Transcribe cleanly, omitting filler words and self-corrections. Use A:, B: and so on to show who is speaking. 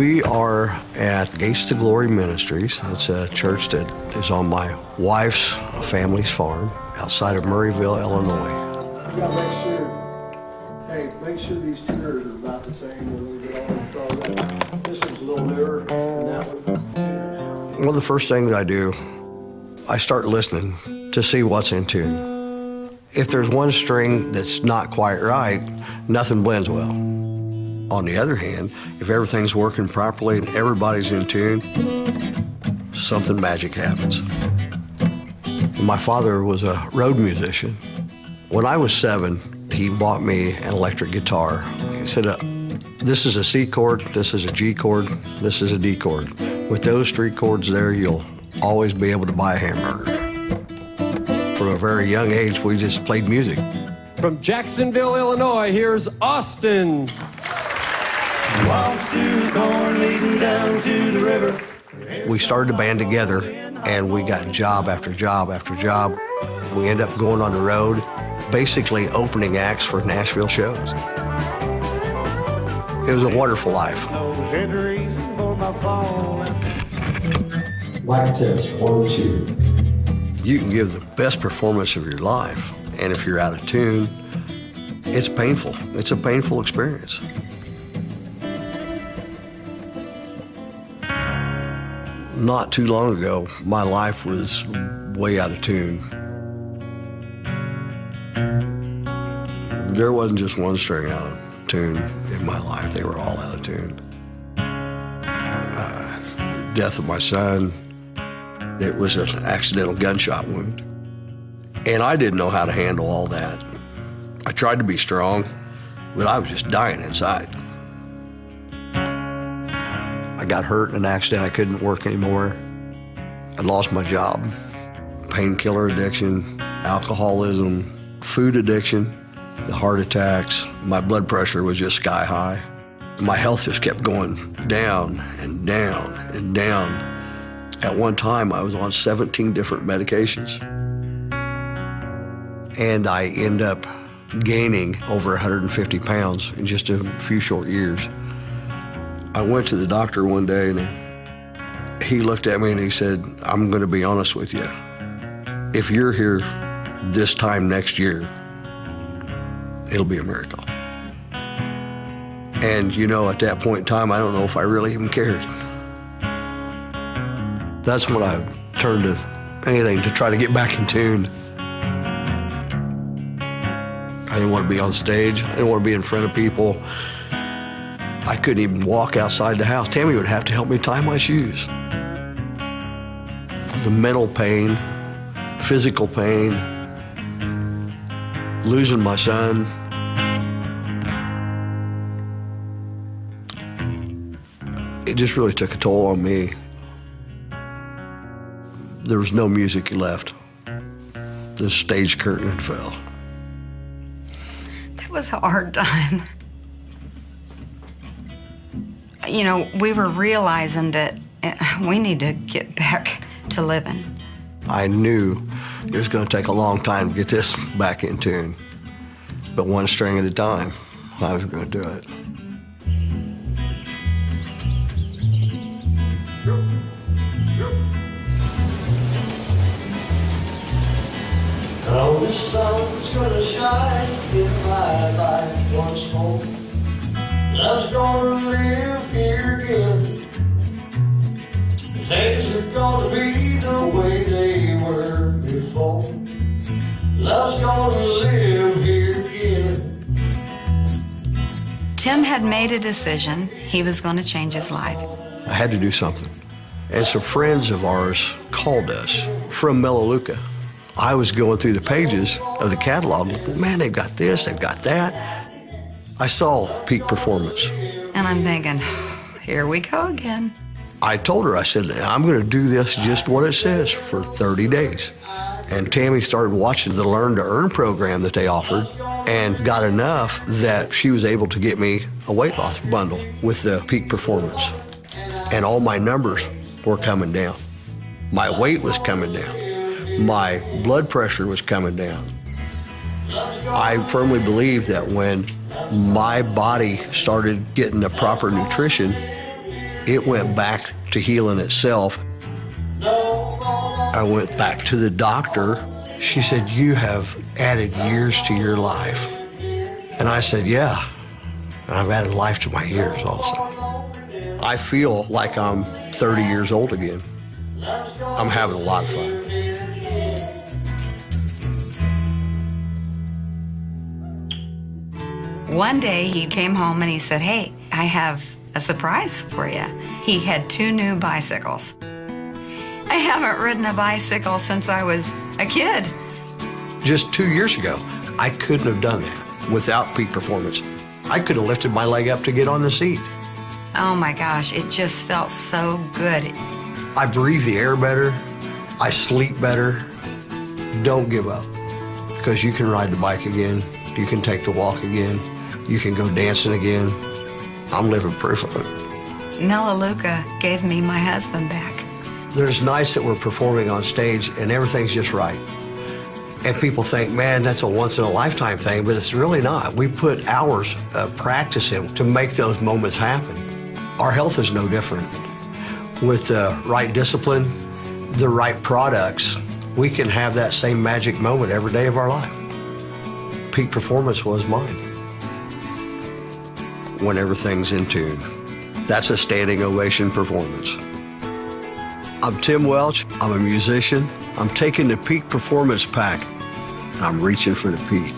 A: We are at Gates to Glory Ministries. It's a church that is on my wife's family's farm outside of Murrayville, Illinois.
B: You gotta make sure these tuners are about the same. This one's a little newer than that one.
A: One of the first things I do, I start listening to see what's in tune. If there's one string that's not quite right, nothing blends well. On the other hand, if everything's working properly and everybody's in tune, something magic happens. My father was a road musician. When I was 7, he bought me an electric guitar. He said, this is a C chord, this is a G chord, this is a D chord. With those 3 chords there, you'll always be able to buy a hamburger. From a very young age, we just played music.
C: From Jacksonville, Illinois, here's Austin.
D: Walks through the corn leading down to the river.
A: We started a band together, and we got job after job after job. We ended up going on the road, basically opening acts for Nashville shows. It was a wonderful life. Mic test, 1, 2. You can give the best performance of your life, and if you're out of tune, it's painful. It's a painful experience. Not too long ago, my life was way out of tune. There wasn't just one string out of tune in my life. They were all out of tune. Death of my son, it was an accidental gunshot wound. And I didn't know how to handle all that. I tried to be strong, but I was just dying inside. I got hurt in an accident. I couldn't work anymore. I lost my job. Painkiller addiction, alcoholism, food addiction, the heart attacks. My blood pressure was just sky high. My health just kept going down and down and down. At one time, I was on 17 different medications. And I ended up gaining over 150 pounds in just a few short years. I went to the doctor one day, and he looked at me and he said, I'm going to be honest with you. If you're here this time next year, it'll be a miracle. And you know, at that point in time, I don't know if I really even cared. That's when I turned to anything to try to get back in tune. I didn't want to be on stage. I didn't want to be in front of people. I couldn't even walk outside the house. Tammy would have to help me tie my shoes. The mental pain, physical pain, losing my son. It just really took a toll on me. There was no music left. The stage curtain had fell.
E: That was a hard time. You know, we were realizing that we need to get back to living.
A: I knew it was going to take a long time to get this back in tune. But one string at a time, I was going to do it.
D: Oh, the sun's gonna shine in my life once more. Love's gonna live here again. Things are gonna be the way they were before. Love's gonna live here again.
E: Tim had made a decision. He was going to change his life.
A: I had to do something. And some friends of ours called us from Melaleuca. I was going through the pages of the catalog. Man, they've got this, they've got that. I saw Peak Performance.
E: And I'm thinking, here we go again.
A: I told her, I said, I'm going to do this just what it says for 30 days. And Tammy started watching the Learn to Earn program that they offered and got enough that she was able to get me a weight loss bundle with the Peak Performance. And all my numbers were coming down. My weight was coming down. My blood pressure was coming down. I firmly believe that when my body started getting the proper nutrition, It went back to healing itself. I went back to the doctor. She said, "You have added years to your life." And I said, "Yeah, and I've added life to my years also." I feel like I'm 30 years old again. I'm having a lot of fun.
E: One day he came home and he said, "Hey, I have a surprise for you." He had 2 new bicycles. I haven't ridden a bicycle since I was a kid.
A: Just 2 years ago, I couldn't have done that without peak performance. I could have lifted my leg up to get on the seat.
E: Oh my gosh, it just felt so good.
A: I breathe the air better. I sleep better. Don't give up, because you can ride the bike again. You can take the walk again. You can go dancing again. I'm living proof of it.
E: Melaleuca gave me my husband back.
A: There's nights that we're performing on stage and everything's just right. And people think, man, that's a once-in-a-lifetime thing, but it's really not. We put hours of practice in to make those moments happen. Our health is no different. With the right discipline, the right products, we can have that same magic moment every day of our life. Peak performance was mine. When everything's in tune. That's a standing ovation performance. I'm Tim Welch. I'm a musician. I'm taking the Peak Performance Pack. I'm reaching for the peak.